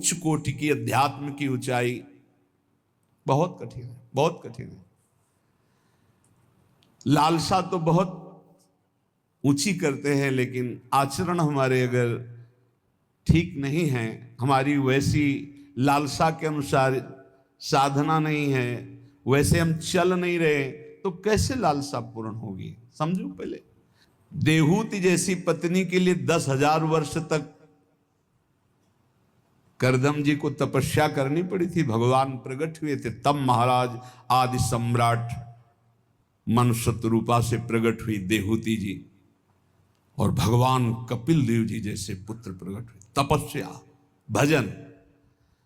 उच्च कोटि की अध्यात्म की ऊंचाई बहुत कठिन है, बहुत कठिन है। लालसा तो बहुत ऊंची करते हैं, लेकिन आचरण हमारे अगर ठीक नहीं है, हमारी वैसी लालसा के अनुसार साधना नहीं है, वैसे हम चल नहीं रहे, तो कैसे लालसा पूर्ण होगी? समझो पहले। देहूति जैसी पत्नी के लिए 10,000 वर्ष तक करदम जी को तपस्या करनी पड़ी थी। भगवान प्रकट हुए थे, तब महाराज आदि सम्राट मनुष्य रूपा से प्रकट हुई देहूति जी, और भगवान कपिल देव जी जैसे पुत्र प्रकट हुए। तपस्या, भजन।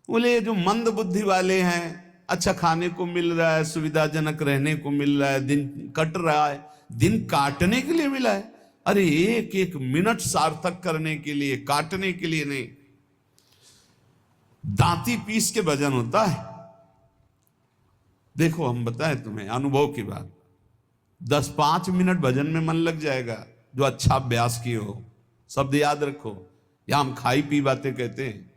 बोले ये जो मंद बुद्धि वाले हैं, अच्छा खाने को मिल रहा है, सुविधाजनक रहने को मिल रहा है, दिन कट रहा है, दिन काटने के लिए मिला है। अरे एक एक मिनट सार्थक करने के लिए, काटने के लिए नहीं। दांती पीस के भजन होता है। देखो हम बताएं तुम्हें अनुभव की बात, 10-5 मिनट भजन में मन लग जाएगा, जो अच्छा अभ्यास किए हो। शब्द याद रखो, या हम खाई पी बातें कहते हैं।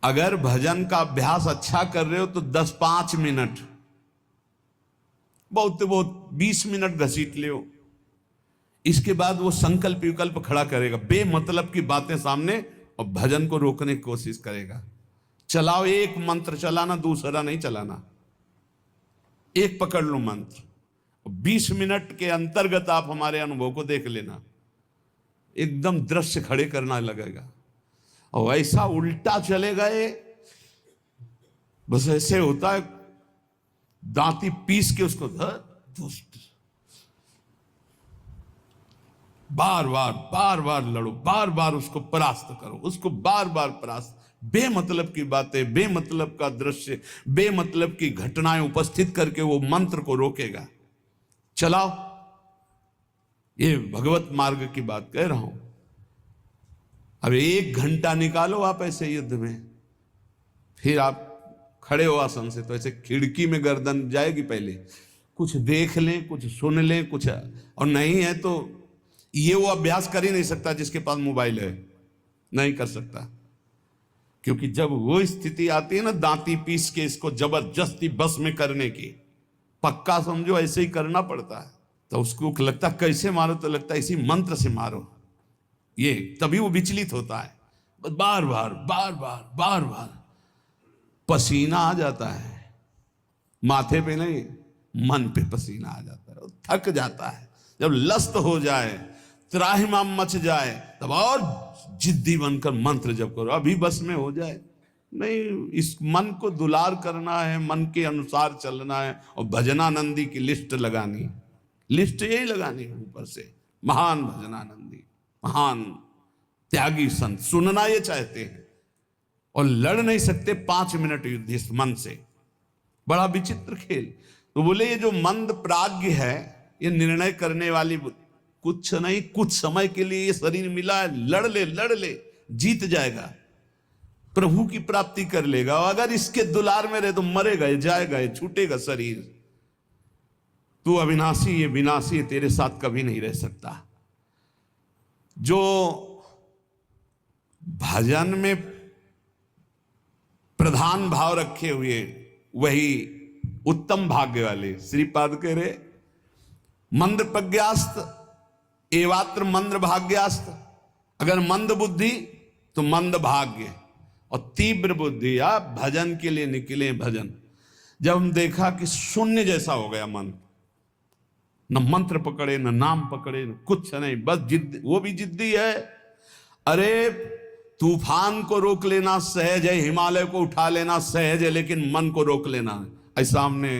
अगर भजन का अभ्यास अच्छा कर रहे हो तो 10-5 मिनट, बहुत तो बहुत 20 मिनट घसीट ले। इसके बाद वो संकल्प विकल्प खड़ा करेगा, बेमतलब की बातें सामने, और भजन को रोकने की कोशिश करेगा। चलाओ, एक मंत्र चलाना, दूसरा नहीं चलाना, एक पकड़ लो मंत्र। 20 मिनट के अंतर्गत आप हमारे अनुभव को देख लेना, एकदम दृश्य खड़े करना लगेगा। और ऐसा उल्टा चले गए, बस ऐसे होता है, दांती पीस के उसको बार बार बार बार लड़ो, बार बार उसको परास्त करो, उसको बार बार परास्त। बेमतलब की बातें, बेमतलब का दृश्य, बेमतलब की घटनाएं उपस्थित करके वो मंत्र को रोकेगा। चलाओ, ये भगवत मार्ग की बात कह रहा हूं। अब 1 घंटा निकालो आप ऐसे युद्ध में, फिर आप खड़े हो आसन से, तो ऐसे खिड़की में गर्दन जाएगी। पहले कुछ देख लें, कुछ सुन लें, कुछ, और नहीं है तो ये वो अभ्यास कर ही नहीं सकता जिसके पास मोबाइल है, नहीं कर सकता। क्योंकि जब वो स्थिति आती है ना, दांती पीस के इसको जबरदस्ती बस में करने की, पक्का समझो ऐसे ही करना पड़ता है। तो उसको लगता कैसे मारो, तो लगता है इसी मंत्र से मारो, ये तभी वो विचलित होता है। बार बार बार बार बार बार पसीना आ जाता है, माथे पे नहीं, मन पे पसीना आ जाता है, थक जाता है। जब लस्त हो जाए, त्राहिमाम मच जाए, तब और जिद्दी बनकर मंत्र जप करो, अभी बस में हो जाए। नहीं, इस मन को दुलार करना है, मन के अनुसार चलना है, और भजनानंदी की लिस्ट लगानी, लिस्ट यही लगानी है ऊपर से। महान भजनानंदी, महान त्यागी संत, सुनना ये चाहते हैं और लड़ नहीं सकते 5 मिनट युद्ध इस मन से। बड़ा विचित्र खेल। तो बोले ये जो मंद प्राज्ञ है, ये निर्णय करने वाली कुछ नहीं, कुछ समय के लिए ये शरीर मिला है, लड़ ले, जीत जाएगा, प्रभु की प्राप्ति कर लेगा। और अगर इसके दुलार में रहे तो मरेगा, जाएगा, छूटेगा शरीर। तू अविनाशी, ये विनाशी, तेरे साथ कभी नहीं रह सकता। जो भजन में प्रधान भाव रखे हुए, वही उत्तम भाग्य वाले। श्रीपाद कह रहे, मंद प्रज्ञास्त एवात्र मंद भाग्यास्त। अगर मंद बुद्धि तो मंद भाग्य, और तीव्र बुद्धि आप भजन के लिए निकले। भजन जब हम देखा कि शून्य जैसा हो गया मन, न मंत्र पकड़े, न नाम पकड़े, न कुछ नहीं, बस जिद, वो भी जिद्दी है। अरे तूफान को रोक लेना सहज है, हिमालय को उठा लेना सहज है, लेकिन मन को रोक लेना, ऐसा हमने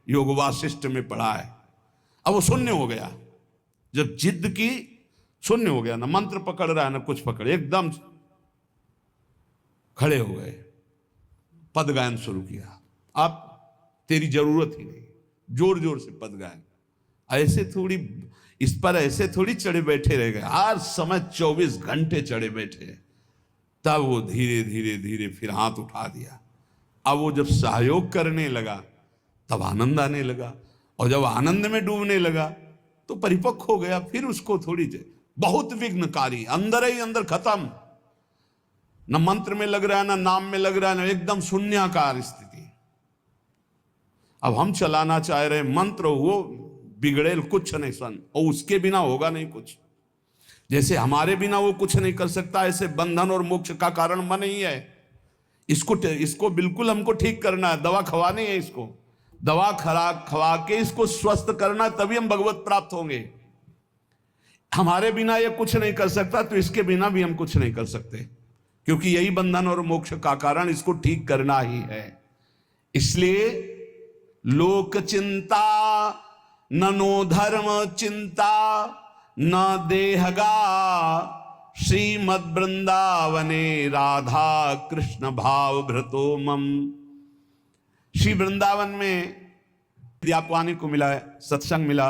योग वासिष्ठ में पढ़ा है। अब वो शून्य हो गया, जब जिद की, शून्य हो गया, ना मंत्र पकड़ रहा है ना कुछ पकड़े, एकदम खड़े हो गए, पद गायन शुरू किया। आप तेरी जरूरत ही नहीं, जोर जोर से पद गायन। ऐसे थोड़ी, इस पर ऐसे थोड़ी चढ़े बैठे रह गए, हर समय 24 घंटे चढ़े बैठे। तब वो धीरे धीरे धीरे फिर हाथ उठा दिया। अब वो जब सहयोग करने लगा तब आनंद आने लगा, और जब आनंद में डूबने लगा तो परिपक्व हो गया। फिर उसको थोड़ी बहुत विघ्नकारी, अंदर ही अंदर खत्म। न मंत्र में लग रहा है, ना नाम में लग रहा है, ना एकदम शून्याकार स्थिति। अब हम चलाना चाह रहे मंत्र, वो बिगड़ेल कुछ नहीं सन, और उसके बिना होगा नहीं कुछ। जैसे हमारे बिना वो कुछ नहीं कर सकता, ऐसे बंधन और मोक्ष का कारण मन ही है। इसको बिल्कुल हमको ठीक करना है, दवा खवानी है इसको, दवा खवा के इसको स्वस्थ करना, तभी हम भगवत प्राप्त होंगे। हमारे बिना ये कुछ नहीं कर सकता, तो इसके बिना भी हम कुछ नहीं कर सकते, क्योंकि यही बंधन और मोक्ष का कारण, इसको ठीक करना ही है। इसलिए लोक चिंता ननो धर्म चिंता न देहगा, श्रीमद वृंदावने राधा कृष्ण भाव भ्रतो मम। श्री वृंदावन में आपको आने को मिला है, सत्संग मिला,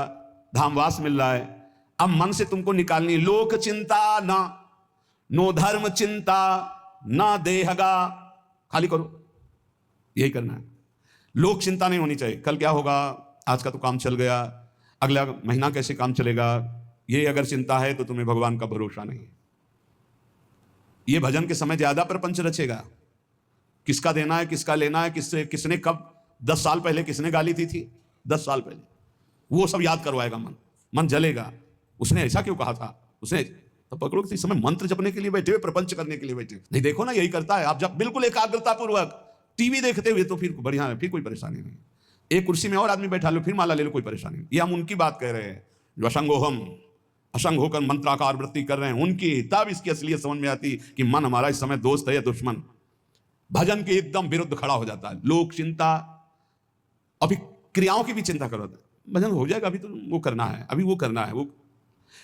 धामवास मिल रहा है। अब मन से तुमको निकालनी लोक चिंता ना, नो धर्म चिंता ना देहगा, खाली करो, यही करना है। लोक चिंता नहीं होनी चाहिए, कल क्या होगा, आज का तो काम चल गया, अगला महीना कैसे काम चलेगा, ये अगर चिंता है तो तुम्हें भगवान का भरोसा नहीं है। ये भजन के समय ज्यादा प्रपंच रचेगा, किसका देना है, किसका लेना है, किसने कब 10 साल पहले किसने गाली दी थी, 10 साल पहले, वो सब याद करवाएगा। मन जलेगा, उसने ऐसा क्यों कहा था, उसने तो पकड़ो कि इस समय मंत्र जपने के लिए बैठे हुए, प्रपंच करने के लिए बैठे। नहीं देखो ना, यही करता है। आप जब बिल्कुल एकाग्रता पूर्वक टीवी देखते हुए, तो फिर बढ़िया है, फिर कोई परेशानी नहीं। एक कुर्सी में और आदमी बैठा लो, फिर माला ले लो, कोई परेशानी नहीं। ये हम उनकी बात कह रहे हैं जो असंगोहम असंग होकर मंत्राकार वृत्ति कर रहे हैं, उनकी तब इसकी असलियत समझ में आती कि मन हमारा इस समय दोस्त है या दुश्मन। भजन के एकदम विरुद्ध खड़ा हो जाता है। लोक चिंता, अभी क्रियाओं की भी चिंता करो, भजन हो जाएगा, अभी तो वो करना है, अभी वो करना है। वो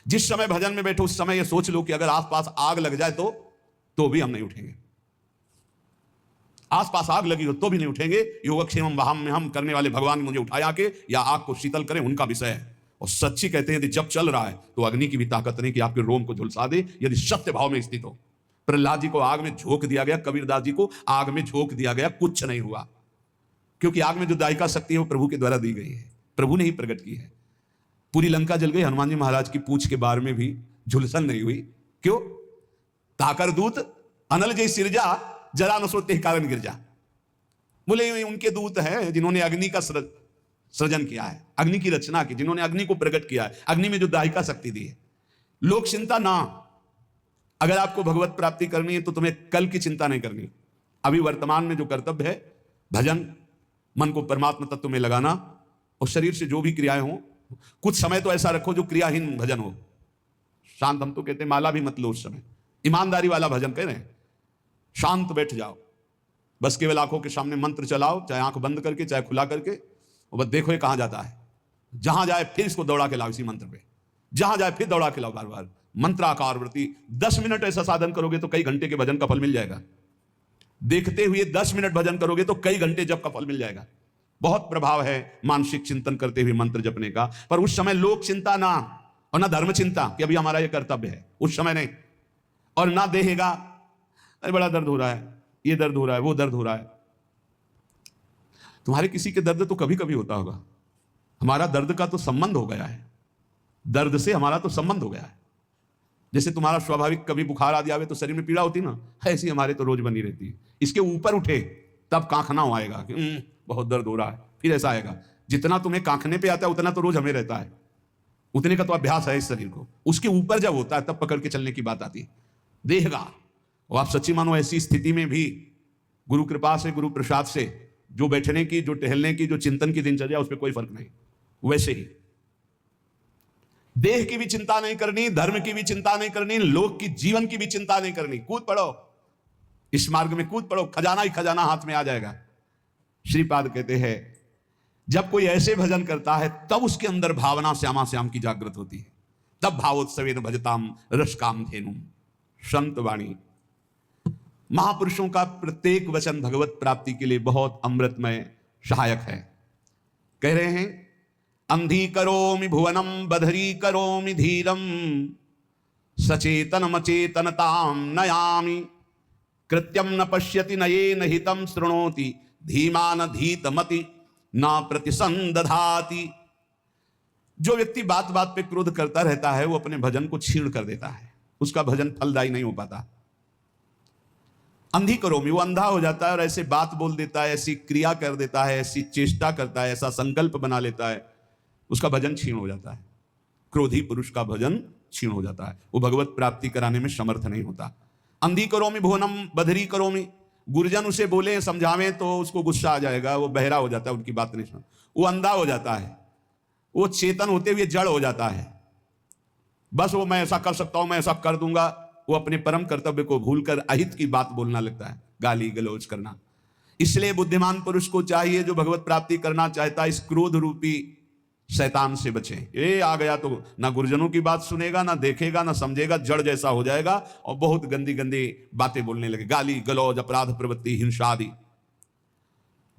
जिस समय भजन में बैठो उस समय ये सोच लो कि अगर आसपास आग लग जाए तो भी हम नहीं उठेंगे। आसपास आग लगी हो तो भी नहीं उठेंगे। योगक्षेमम वहां में हम करने वाले भगवान मुझे उठाया के या आग को शीतल करें, उनका विषय है। और सच्ची कहते हैं यदि जब चल रहा है तो अग्नि की भी ताकत नहीं कि आपके रोम को झुलसा दे, यदि सत्य भाव में स्थित हो। प्रहलाद जी को आग में झोंक दिया गया, कबीरदास जी को आग में झोंक दिया गया, कुछ नहीं हुआ, क्योंकि आग में जो दायिका शक्ति है वो प्रभु के द्वारा दी गई है, प्रभु ने ही प्रकट की है। पूरी लंका जल गई, हनुमान जी महाराज की पूंछ के बारे में भी झुलसन नहीं हुई। क्यों? ताकर दूत अनल जय सिरजा, जरा न सोते कारण गिर जा। बोले उनके दूत हैं जिन्होंने अग्नि का सृजन किया है, अग्नि की रचना की, जिन्होंने अग्नि को प्रकट किया है, अग्नि में जो दायिका शक्ति दी है। लोक चिंता ना, अगर आपको भगवत प्राप्ति करनी है तो तुम्हें कल की चिंता नहीं करनी। अभी वर्तमान में जो कर्तव्य है, भजन, मन को परमात्मा तत्व में लगाना, और शरीर से जो भी क्रियाएं हो, कुछ समय तो ऐसा रखो जो क्रियाहीन भजन हो। शांत, हम तो कहते हैं माला भी मत लो उस समय, ईमानदारी वाला भजन कह रहे हैं। शांत बैठ जाओ, बस केवल आंखों के सामने मंत्र चलाओ, चाहे आंख बंद करके चाहे खुला करके, और बस देखो ये कहां जाता है। जहां जाए फिर इसको दौड़ा के लाओ इसी मंत्र पे, जहां जाए फिर दौड़ा के लाओ बार बार। मंत्राकार वृत्ति 10 मिनट ऐसा साधन करोगे तो कई घंटे के भजन का फल मिल जाएगा। देखते हुए 10 मिनट भजन करोगे तो कई घंटे जप का फल मिल जाएगा। बहुत प्रभाव है मानसिक चिंतन करते हुए मंत्र जपने का। पर उस समय लोक चिंता ना, और ना धर्म चिंता कि अभी हमारा ये कर्तव्य है, उस समय नहीं। और ना देहेगा, अरे बड़ा दर्द हो रहा है, ये दर्द हो रहा है, वो दर्द हो रहा है। तुम्हारे किसी के दर्द तो कभी कभी होता होगा, हमारा दर्द का तो संबंध हो गया है, दर्द से हमारा तो संबंध हो गया है। जैसे तुम्हारा स्वाभाविक कभी बुखार आदि आवे तो शरीर में पीड़ा होती ना, ऐसी हमारे तो रोज बनी रहती है। इसके ऊपर उठे तब कांखना आएगा कि बहुत दर्द हो रहा है, फिर ऐसा आएगा। जितना तुम्हें कांखने पे आता है उतना तो रोज हमें रहता है, उतने का तो अभ्यास है इस शरीर को। उसके ऊपर जब होता है तब पकड़ के चलने की बात आती है। देहगा, और आप सच्ची मानो ऐसी स्थिति में भी गुरु कृपा से, गुरु प्रसाद से, जो बैठने की, जो टहलने की, जो चिंतन की दिनचर्या, उस पर कोई फर्क नहीं। वैसे ही देह की भी चिंता नहीं करनी, धर्म की भी चिंता नहीं करनी, लोक की, जीवन की भी चिंता नहीं करनी। कूद पड़ो, इस मार्ग में कूद पड़ो, खजाना ही खजाना हाथ में आ जाएगा। श्रीपाद कहते हैं जब कोई ऐसे भजन करता है तब उसके अंदर भावना श्यामा श्याम की जागृत होती है, तब भावोत्सवेन भजताम रसकाम धेनुम। संत वाणी, महापुरुषों का प्रत्येक वचन भगवत प्राप्ति के लिए बहुत अमृतमय सहायक है। कह रहे हैं अंधी करोमि भुवनम बधरी करोमि धीरम, सचेतन मचेतनताम नयामि, कृत्यम न पश्यति नये नहितम शृणोति, धीमान धीतमति न प्रतिसंदधाति। जो व्यक्ति बात बात पे क्रोध करता रहता है वो अपने भजन को छीण कर देता है, उसका भजन फलदायी नहीं हो पाता। अंधी करोमी, वो अंधा हो जाता है और ऐसे बात बोल देता है, ऐसी क्रिया कर देता है, ऐसी चेष्टा करता है, ऐसा संकल्प बना लेता है, उसका भजन क्षीण हो जाता है। क्रोधी पुरुष का भजन क्षीण हो जाता है, वो भगवत प्राप्ति कराने में समर्थ नहीं होता। अंधी करोमी भुवनम बधरी करोमी, गुरुजन उसे बोले समझावें तो उसको गुस्सा आ जाएगा, वो बहरा हो जाता है, उनकी बात नहीं सुन, वो अंधा हो जाता है, वो चेतन होते हुए जड़ हो जाता है। बस वो मैं ऐसा कर सकता हूं, मैं ऐसा कर दूंगा, वो अपने परम कर्तव्य को भूलकर अहित की बात बोलना लगता है, गाली गलौज करना। इसलिए बुद्धिमान पुरुष को चाहिए, जो भगवत प्राप्ति करना चाहता है, इस क्रोध रूपी शैतान से बचे। ये आ गया तो ना गुरुजनों की बात सुनेगा, ना देखेगा, ना समझेगा, जड़ जैसा हो जाएगा और बहुत गंदी गंदी बातें बोलने लगे, गाली गलौज, अपराध प्रवृत्ति, हिंसा आदि।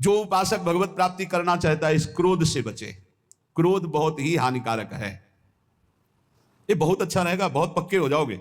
जो उपासक भगवत प्राप्ति करना चाहता है, इस क्रोध से बचे। क्रोध बहुत ही हानिकारक है। ये बहुत अच्छा रहेगा, बहुत पक्के हो जाओगे।